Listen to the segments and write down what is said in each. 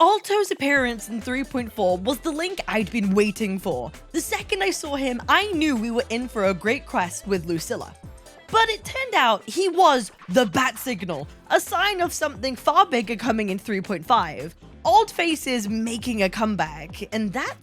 Alto's appearance in 3.4 was the link I'd been waiting for. The second I saw him, I knew we were in for a great quest with Lucilla. But it turned out he was the bat signal, a sign of something far bigger coming in 3.5. Old faces making a comeback, and that,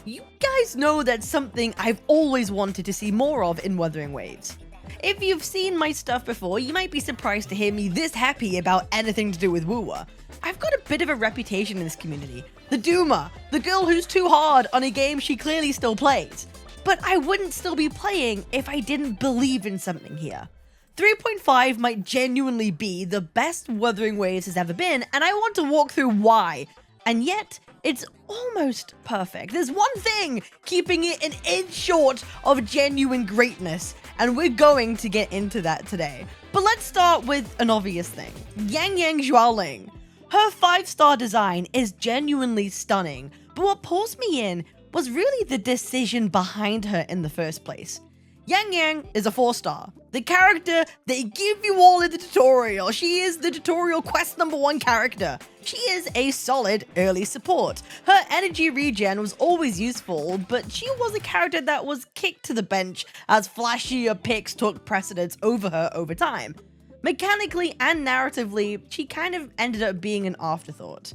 you guys know, that's something I've always wanted to see more of in Wuthering Waves. If you've seen my stuff before, you might be surprised to hear me this happy about anything to do with 𝑬𝑽𝑬𝑹. I've got a bit of a reputation in this community. The doomer, the girl who's too hard on a game she clearly still plays. But I wouldn't still be playing if I didn't believe in something here. 3.5 might genuinely be the best Wuthering Waves has ever been, and I want to walk through why. And yet, it's almost perfect. There's one thing keeping it an inch short of genuine greatness, and we're going to get into that today. But let's start with an obvious thing. YangYang Zhuaoling. Her 5-star design is genuinely stunning, but what pulls me in was really the decision behind her in the first place. YangYang is a 4-star. The character they give you all in the tutorial. She is the tutorial quest #1 character. She is a solid early support. Her energy regen was always useful, but she was a character that was kicked to the bench as flashier picks took precedence over her over time. Mechanically and narratively, she kind of ended up being an afterthought.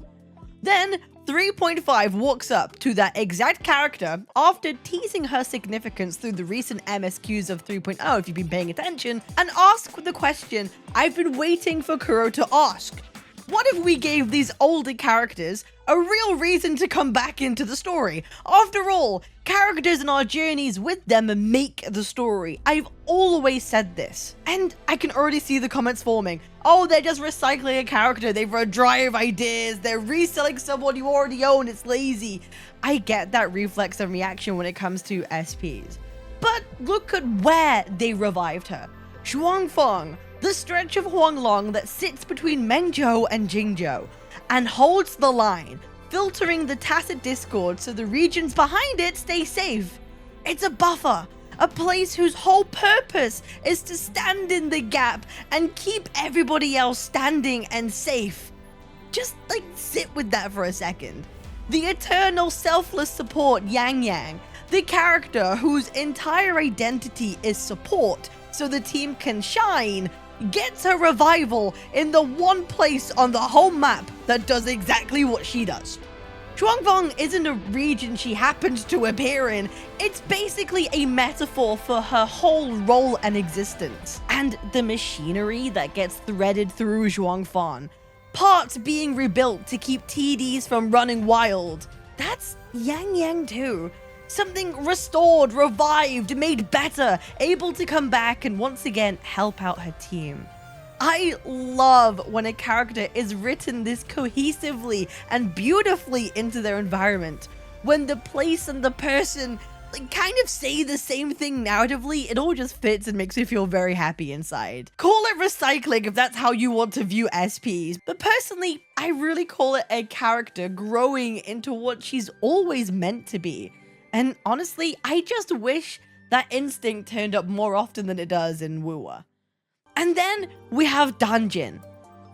Then, 3.5 walks up to that exact character after teasing her significance through the recent MSQs of 3.0 if you've been paying attention, and asks the question I've been waiting for Kuro to ask. What if we gave these older characters a real reason to come back into the story? After all, characters and our journeys with them make the story. I've always said this, and I can already see the comments forming. Oh, they're just recycling a character, they've run dry of ideas, they're reselling someone you already own, it's lazy. I get that reflex and reaction when it comes to SPs. But look at where they revived her. Zhuangfeng, the stretch of Huanglong that sits between Mengzhou and Jingzhou, and holds the line, filtering the tacit discord so the regions behind it stay safe. It's a buffer, a place whose whole purpose is to stand in the gap and keep everybody else standing and safe. Just sit with that for a second. The eternal selfless support YangYang, the character whose entire identity is support so the team can shine, gets her revival in the one place on the whole map that does exactly what she does. Zhuangfeng isn't a region she happens to appear in, it's basically a metaphor for her whole role and existence. And the machinery that gets threaded through Zhuangfeng, parts being rebuilt to keep TDs from running wild, that's YangYang too. Something restored, revived, made better, able to come back and once again help out her team. I love when a character is written this cohesively and beautifully into their environment. When the place and the person kind of say the same thing narratively, it all just fits and makes me feel very happy inside. Call it recycling if that's how you want to view SPs, but personally, I really call it a character growing into what she's always meant to be. And honestly, I just wish that instinct turned up more often than it does in 𝑬𝑽𝑬𝑹. And then we have Danjin.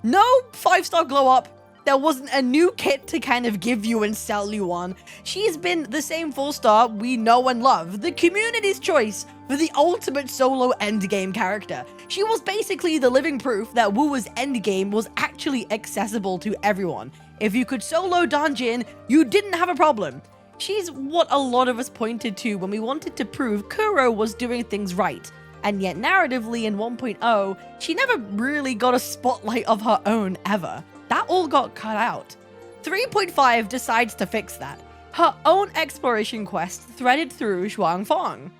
No 5-star glow up. There wasn't a new kit to kind of give you and sell you on. She's been the same 4-star we know and love, the community's choice for the ultimate solo endgame character. She was basically the living proof that 𝑬𝑽𝑬𝑹's endgame was actually accessible to everyone. If you could solo Danjin, you didn't have a problem. She's what a lot of us pointed to when we wanted to prove Kuro was doing things right, and yet narratively in 1.0, she never really got a spotlight of her own ever. That all got cut out. 3.5 decides to fix that. Her own exploration quest threaded through Zhuangfeng.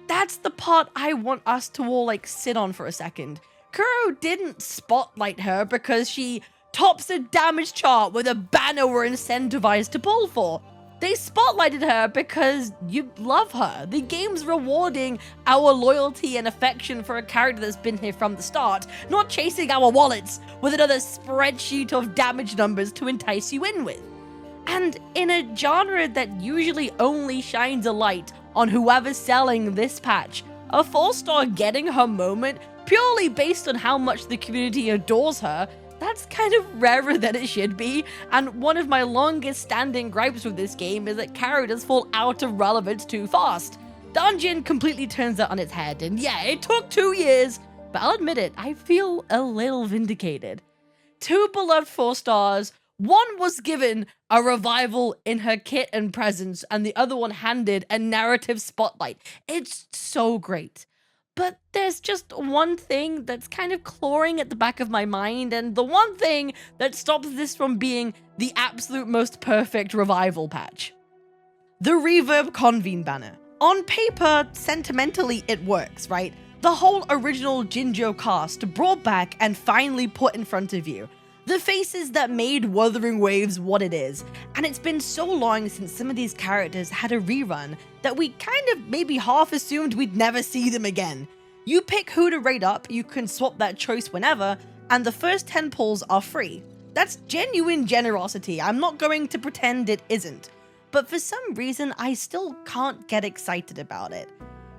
That's the part I want us to all sit on for a second. Kuro didn't spotlight her because she tops a damage chart with a banner we're incentivized to pull for. They spotlighted her because you love her. The game's rewarding our loyalty and affection for a character that's been here from the start, not chasing our wallets with another spreadsheet of damage numbers to entice you in with. And in a genre that usually only shines a light on whoever's selling this patch, a 4-star getting her moment purely based on how much the community adores her that's kind of rarer than it should be, and one of my longest standing gripes with this game is that characters fall out of relevance too fast. Danjin completely turns that on its head, and yeah, it took 2 years, but I'll admit it, I feel a little vindicated. 2 beloved 4 stars, one was given a revival in her kit and presence, and the other one handed a narrative spotlight. It's so great. But there's just one thing that's kind of clawing at the back of my mind, and the one thing that stops this from being the absolute most perfect revival patch. The Reverb Convene banner. On paper, sentimentally, it works, right? The whole original Jinjo cast brought back and finally put in front of you. The faces that made Wuthering Waves what it is, and it's been so long since some of these characters had a rerun that we kind of maybe half assumed we'd never see them again. You pick who to rate up, you can swap that choice whenever, and the first 10 pulls are free. That's genuine generosity, I'm not going to pretend it isn't, but for some reason I still can't get excited about it.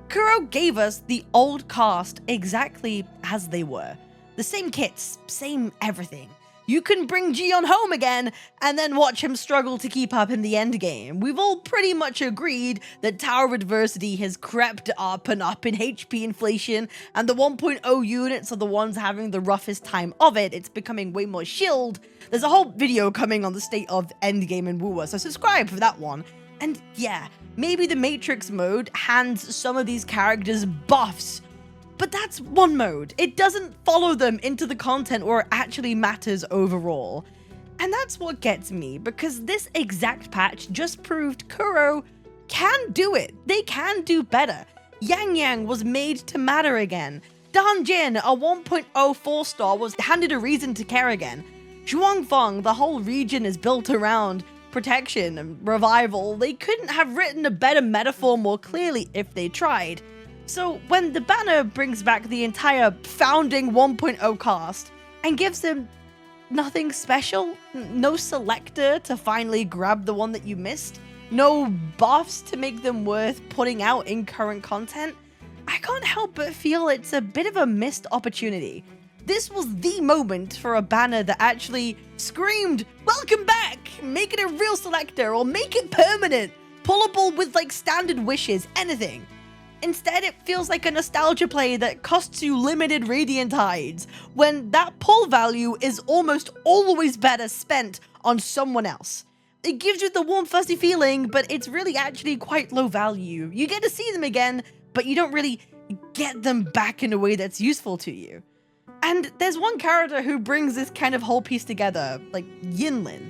Kuro gave us the old cast exactly as they were. The same kits, same everything. You can bring Gion home again, and then watch him struggle to keep up in the endgame. We've all pretty much agreed that Tower Adversity has crept up and up in HP inflation, and the 1.0 units are the ones having the roughest time of it. It's becoming way more shilled. There's a whole video coming on the state of endgame and WoW, so subscribe for that one. And yeah, maybe the Matrix mode hands some of these characters buffs, but that's one mode. It doesn't follow them into the content where it actually matters overall. And that's what gets me, because this exact patch just proved Kuro can do it. They can do better. YangYang was made to matter again. Danjin, a 1.0 4-star, was handed a reason to care again. Zhuangfeng, the whole region is built around protection and revival. They couldn't have written a better metaphor more clearly if they tried. So when the banner brings back the entire founding 1.0 cast and gives them nothing special, no selector to finally grab the one that you missed, no buffs to make them worth putting out in current content, I can't help but feel it's a bit of a missed opportunity. This was the moment for a banner that actually screamed, "Welcome back! Make it a real selector or make it permanent! Pullable with like standard wishes, anything." Instead, it feels like a nostalgia play that costs you limited Radiant Tides, when that pull value is almost always better spent on someone else. It gives you the warm fuzzy feeling, but it's really actually quite low value. You get to see them again, but you don't really get them back in a way that's useful to you. And there's one character who brings this kind of whole piece together, like Yinlin.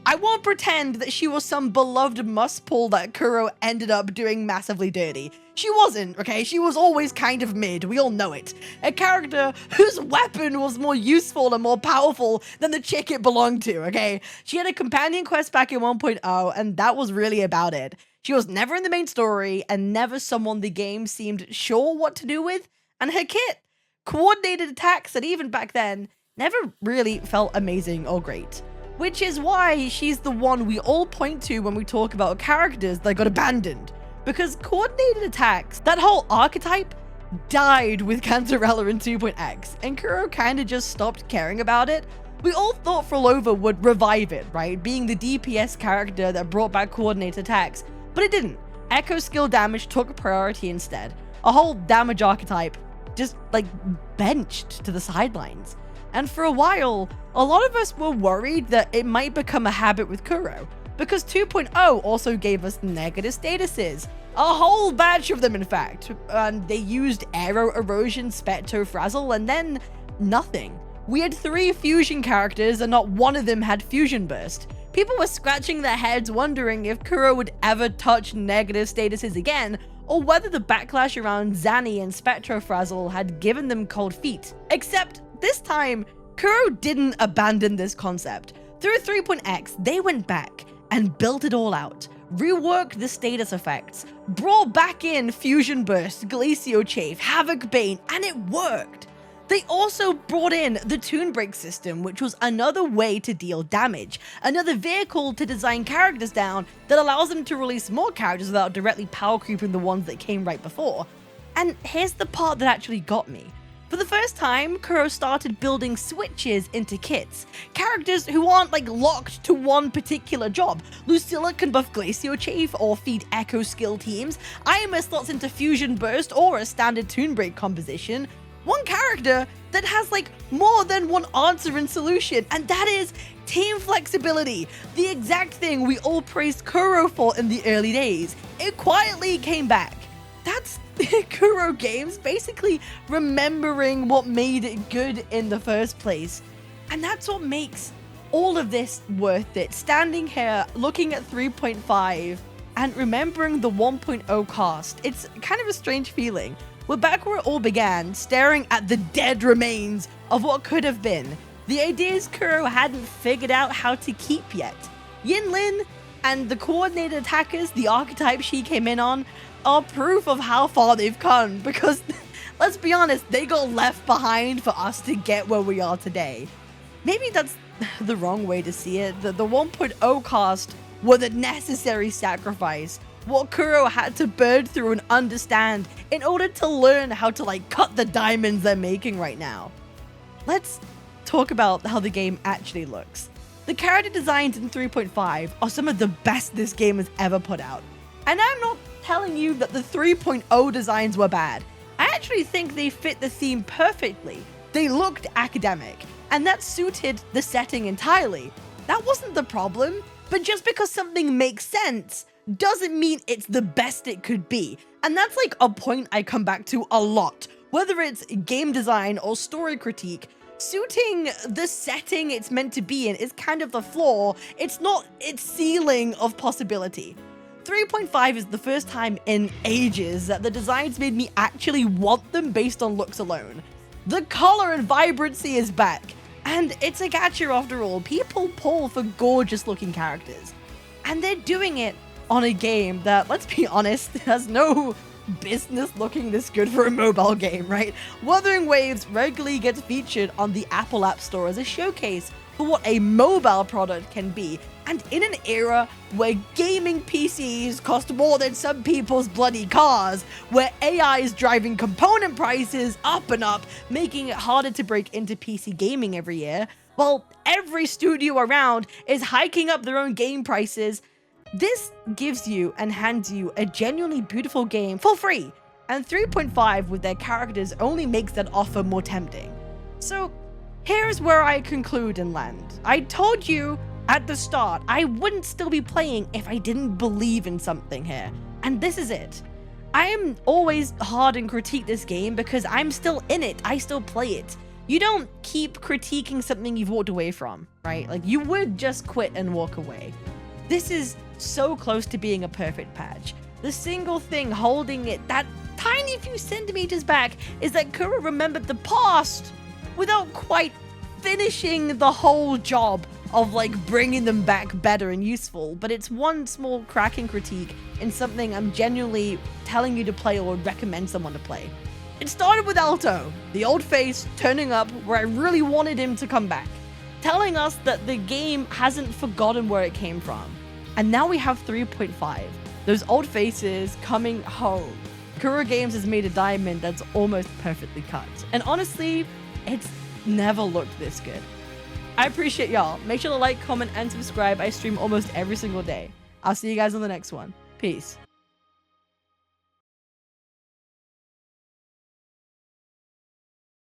I won't pretend that she was some beloved must-pull that Kuro ended up doing massively dirty. She wasn't, okay? She was always kind of mid, we all know it. A character whose weapon was more useful and more powerful than the chick it belonged to, okay? She had a companion quest back in 1.0, and that was really about it. She was never in the main story, and never someone the game seemed sure what to do with, and her kit, coordinated attacks that even back then, never really felt amazing or great. Which is why she's the one we all point to when we talk about characters that got abandoned. Because coordinated attacks, that whole archetype, died with Cantarella in 2.x, and Kuro kinda just stopped caring about it. We all thought 𝑬𝑽𝑬𝑹 would revive it, right? Being the DPS character that brought back coordinated attacks, but it didn't. Echo skill damage took priority instead. A whole damage archetype just like benched to the sidelines. And for a while, a lot of us were worried that it might become a habit with Kuro, because 2.0 also gave us negative statuses. A whole batch of them, in fact. And they used Aero Erosion, Spectro Frazzle, and then nothing. We had 3 fusion characters and not one of them had Fusion Burst. People were scratching their heads wondering if Kuro would ever touch negative statuses again, or whether the backlash around Zanny and Spectro Frazzle had given them cold feet. Except this time, Kuro didn't abandon this concept. Through 3.x, they went back and built it all out, reworked the status effects, brought back in Fusion Burst, Glacio Chafe, Havoc Bane, and it worked. They also brought in the Toon Break system, which was another way to deal damage, another vehicle to design characters down that allows them to release more characters without directly power creeping the ones that came right before. And here's the part that actually got me. For the first time, Kuro started building switches into kits. Characters who aren't like locked to one particular job. Lucilla can buff Glacio Chafe or feed Echo skill teams. IMS slots into Fusion Burst or a standard Toon Break composition. One character that has like more than one answer and solution, and that is team flexibility. The exact thing we all praised Kuro for in the early days. It quietly came back. That's Kuro Games basically remembering what made it good in the first place. And that's what makes all of this worth it. Standing here looking at 3.5 and remembering the 1.0 cast, it's kind of a strange feeling. We're back where it all began, staring at the dead remains of what could have been. The ideas Kuro hadn't figured out how to keep yet. Yinlin and the coordinated attackers, the archetype she came in on, are proof of how far they've come, because let's be honest, they got left behind for us to get where we are today. Maybe that's the wrong way to see it. The 1.0 cast were the necessary sacrifice, what Kuro had to burn through and understand in order to learn how to like cut the diamonds they're making right now. Let's talk about how the game actually looks. The character designs in 3.5 are some of the best this game has ever put out. And I'm not telling you that the 3.0 designs were bad. I actually think they fit the theme perfectly. They looked academic, and that suited the setting entirely. That wasn't the problem, but just because something makes sense doesn't mean it's the best it could be. And that's like a point I come back to a lot. Whether it's game design or story critique, suiting the setting it's meant to be in is kind of the flaw. It's not its ceiling of possibility. 3.5 is the first time in ages that the designs made me actually want them based on looks alone. The color and vibrancy is back, and it's a gacha after all. People pull for gorgeous looking characters, and they're doing it on a game that, let's be honest, has no business looking this good for a mobile game, right? Wuthering Waves regularly gets featured on the Apple App Store as a showcase for what a mobile product can be. And in an era where gaming PCs cost more than some people's bloody cars, where AI is driving component prices up and up, making it harder to break into PC gaming every year, while every studio around is hiking up their own game prices, this gives you and hands you a genuinely beautiful game for free. And 3.5 with their characters only makes that offer more tempting. So here's where I conclude and land. I told you at the start, I wouldn't still be playing if I didn't believe in something here. And this is it. I am always hard and critique this game because I'm still in it. I still play it. You don't keep critiquing something you've walked away from, right? Like, you would just quit and walk away. This is so close to being a perfect patch. The single thing holding it that tiny few centimeters back is that Kuro remembered the past without quite finishing the whole job of like bringing them back better and useful. But it's one small cracking critique in something I'm genuinely telling you to play or would recommend someone to play. It started with Alto, the old face turning up where I really wanted him to come back, telling us that the game hasn't forgotten where it came from. And now we have 3.5, those old faces coming home. Kuro Games has made a diamond that's almost perfectly cut. And honestly, it's never looked this good. I appreciate y'all. Make sure to like, comment, and subscribe. I stream almost every single day. I'll see you guys on the next one. Peace.